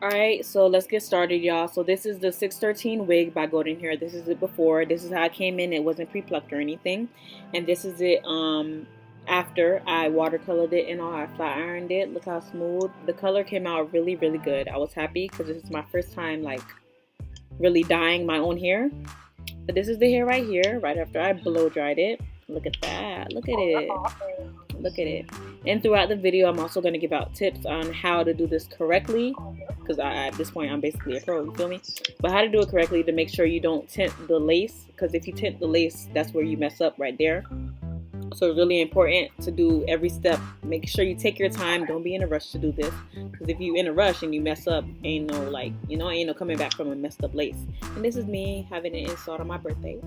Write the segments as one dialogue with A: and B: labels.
A: Alright, so let's get started, y'all. So this is the 613 wig by Golden Hair. This is it before. This is how it came in. It wasn't pre-plucked or anything. And this is it after I watercolored it and all. I flat ironed it. Look how smooth. The color came out really, really good. I was happy because this is my first time like really dyeing my own hair. But this is the hair right here, right after I blow dried it. Look at that. Look at it. Look at it. And throughout the video, I'm also going to give out tips on how to do this correctly. Because at this point, I'm basically a pro, you feel me? But how to do it correctly to make sure you don't tint the lace. Because if you tint the lace, that's where you mess up right there. So it's really important to do every step. Make sure you take your time. Don't be in a rush to do this. Because if you're in a rush and you mess up, ain't no like, you know, ain't no coming back from a messed up lace. And this is me having an install on my birthday.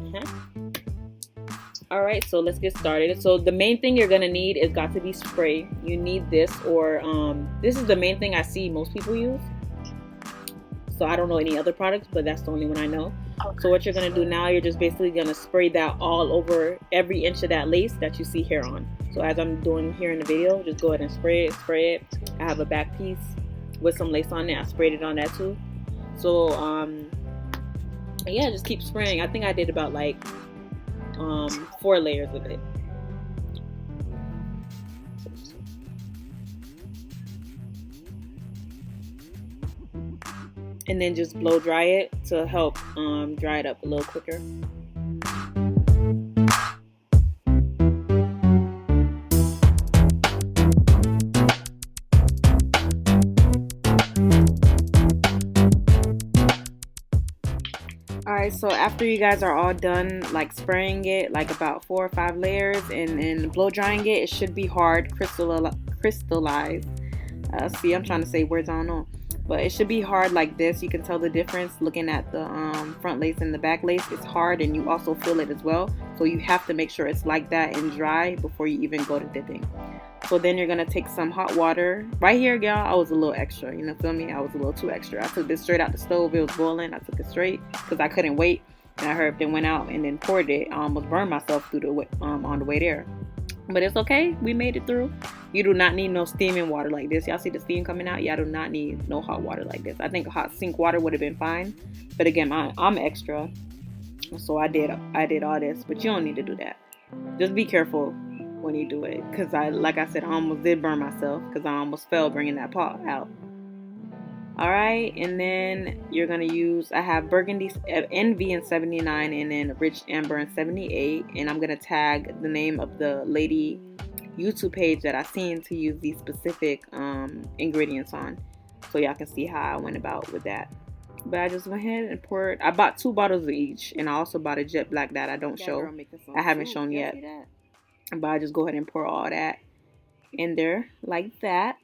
A: Alright, so let's get started. So the main thing you're going to need is Got2b spray. You need this, or this is the main thing I see most people use. So I don't know any other products, but that's the only one I know. Okay. So what you're going to do now, you're just basically going to spray that all over every inch of that lace that you see hair on. So as I'm doing here in the video, just go ahead and spray it. I have a back piece with some lace on it. I sprayed it on that too. So yeah, just keep spraying. I think I did about like 4 layers of it. And then just blow dry it to help dry it up a little quicker. Alright, so after you guys are all done like spraying it like about 4 or 5 layers and blow drying it, it should be hard crystallized. See, I'm trying to say words I don't know. But it should be hard like this. You can tell the difference looking at the front lace and the back lace. It's hard and you also feel it as well. So you have to make sure it's like that and dry before you even go to dipping. So then you're going to take some hot water. Right here, y'all, I was a little extra. You know, feel me? I was a little too extra. I took this straight out the stove. It was boiling. I took it straight because I couldn't wait. And I heard it went out and then poured it. I almost burned myself through the on the way there. But it's okay. We made it through. You do not need no steaming water like this. Y'all see the steam coming out? Y'all do not need no hot water like this. I think hot sink water would have been fine. But again, I'm extra. So I did all this. But you don't need to do that. Just be careful when you do it. Because like I said, I almost did burn myself. Because I almost fell bringing that pot out. Alright, and then you're going to use, I have Burgundy NV in 79 and then Rich Amber in 78. And I'm going to tag the name of the lady YouTube page that I seen to use these specific ingredients on. So y'all can see how I went about with that. But I just went ahead and poured, I bought 2 bottles of each. And I also bought a jet black that I don't show. I haven't shown yet. But I just go ahead and pour all that in there like that.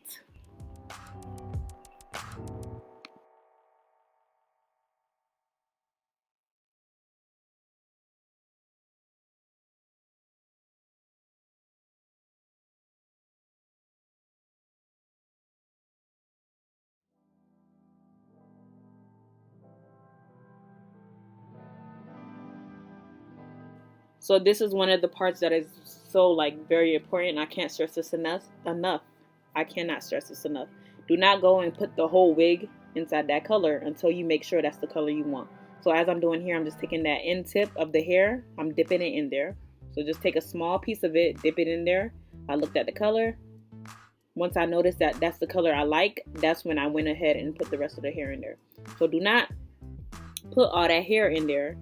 A: So this is one of the parts that is so like very important. I can't stress this enough. I cannot stress this enough. Do not go and put the whole wig inside that color until you make sure that's the color you want. So as I'm doing here, I'm just taking that end tip of the hair. I'm dipping it in there. So just take a small piece of it, dip it in there. I looked at the color. Once I noticed that that's the color I like, that's when I went ahead and put the rest of the hair in there. So do not put all that hair in there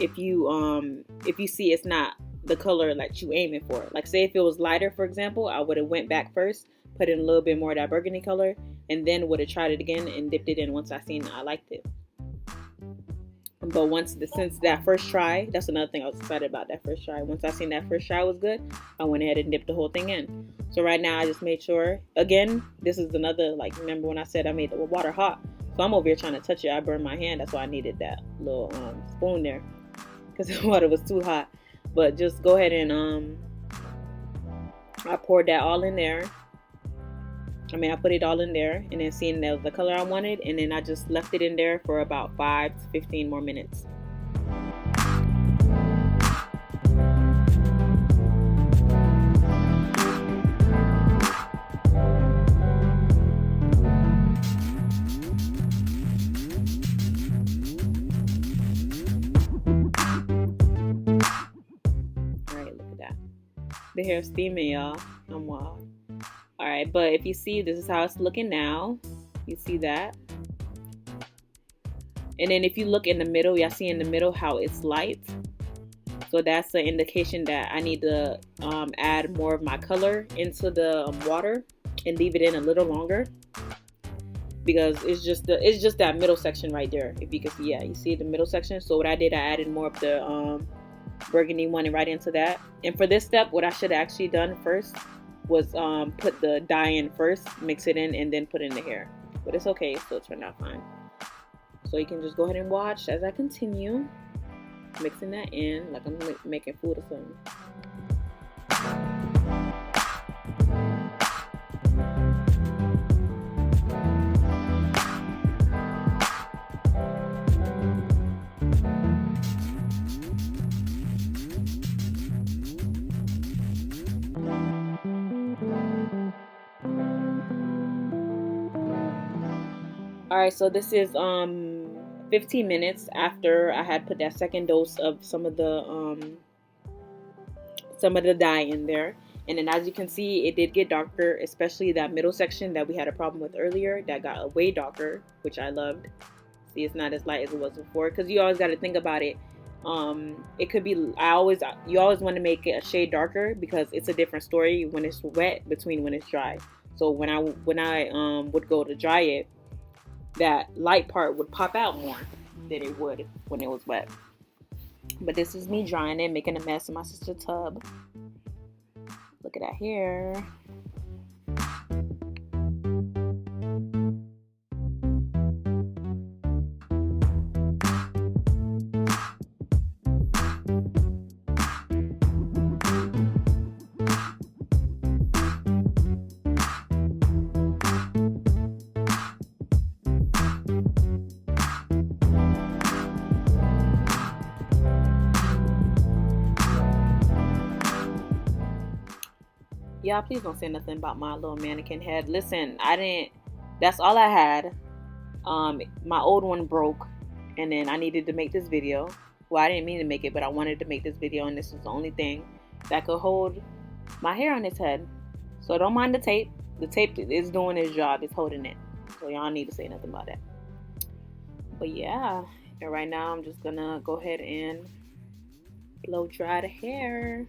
A: if you see it's not the color that you aiming for. Like say if it was lighter, for example, I would have went back first, put in a little bit more of that burgundy color, and then would have tried it again and dipped it in once I seen I liked it. But since that first try, that's another thing I was excited about, that first try. Once I seen that first try was good, I went ahead and dipped the whole thing in. So right now I just made sure, again, this is another, like, remember when I said I made the water hot? So I'm over here trying to touch it. I burned my hand. That's why I needed that little spoon there, because the water was too hot. But just go ahead and I poured that all in there. I put it all in there, and then seeing that was the color I wanted, and then I just left it in there for about 5 to 15 more minutes. The hair steaming, y'all. I'm wild. Alright, but if you see, this is how it's looking now. You see that? And then if you look in the middle, y'all see in the middle how it's light. So that's the indication that I need to add more of my color into the water and leave it in a little longer, because it's just that middle section right there. If you can see, yeah, you see the middle section. So what I did, I added more of the burgundy one and right into that. And for this step, what I should have actually done first was put the dye in first, mix it in, and then put in the hair. But it's okay, it still turned out fine. So you can just go ahead and watch as I continue mixing that in like I'm making food or something. Alright, so this is 15 minutes after I had put that second dose of some of the dye in there. And then as you can see, it did get darker, especially that middle section that we had a problem with earlier. That got way darker, which I loved. See, it's not as light as it was before, because you always got to think about it. It could be, you always want to make it a shade darker, because it's a different story when it's wet between when it's dry. So when I would go to dry it, that light part would pop out more than it would when it was wet. But this is me drying it, making a mess in my sister's tub. Look at that hair. Y'all, please don't say nothing about my little mannequin head. Listen, that's all I had. My old one broke, and then I needed to make this video. Well, I didn't mean to make it, but I wanted to make this video, and this is the only thing that could hold my hair on its head. So don't mind the tape. The tape is doing its job. It's holding it. So y'all need to say nothing about that. But yeah, and right now I'm just gonna go ahead and blow dry the hair.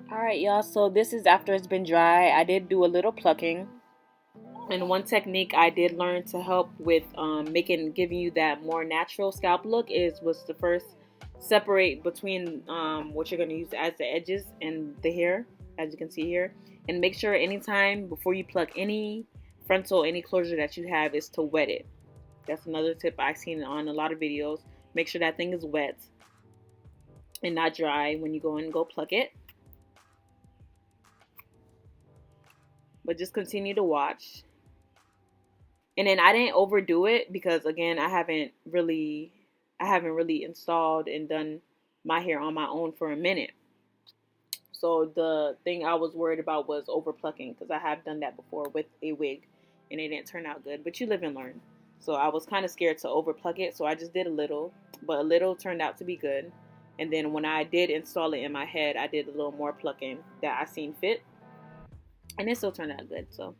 A: Alright, y'all, so this is after it's been dry. I did do a little plucking, and one technique I did learn to help with giving you that more natural scalp look was to first separate between what you're going to use as the edges and the hair, as you can see here, and make sure anytime before you pluck any frontal, any closure that you have, is to wet it. That's another tip I've seen on a lot of videos. Make sure that thing is wet and not dry when you go in and go pluck it. But just continue to watch. And then I didn't overdo it because, again, I haven't really installed and done my hair on my own for a minute. So the thing I was worried about was over plucking, because I have done that before with a wig and it didn't turn out good. But you live and learn. So I was kind of scared to over pluck it, so I just did a little, but a little turned out to be good. And then when I did install it in my head, I did a little more plucking that I seen fit. And it still turned out good, so.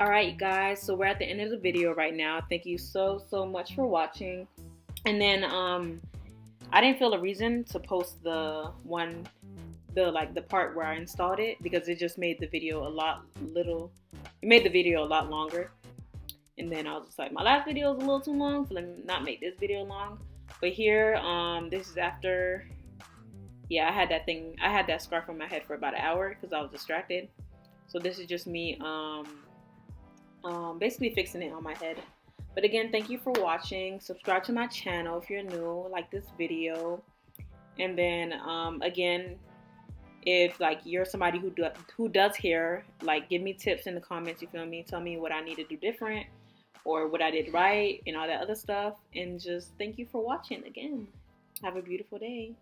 A: All right, guys, so we're at the end of the video right now. Thank you so much for watching. And then I didn't feel a reason to post the part where I installed it, because it just made the video a lot longer. And then I was just like, my last video was a little too long, so let me not make this video long. But here, this is after, yeah, I had that scarf on my head for about an hour because I was distracted. So this is just me basically fixing it on my head. But again, thank you for watching. Subscribe to my channel if you're new, like this video. And then again, if like you're somebody who does hair, like give me tips in the comments, you feel me? Tell me what I need to do different or what I did right and all that other stuff. And just thank you for watching again. Have a beautiful day.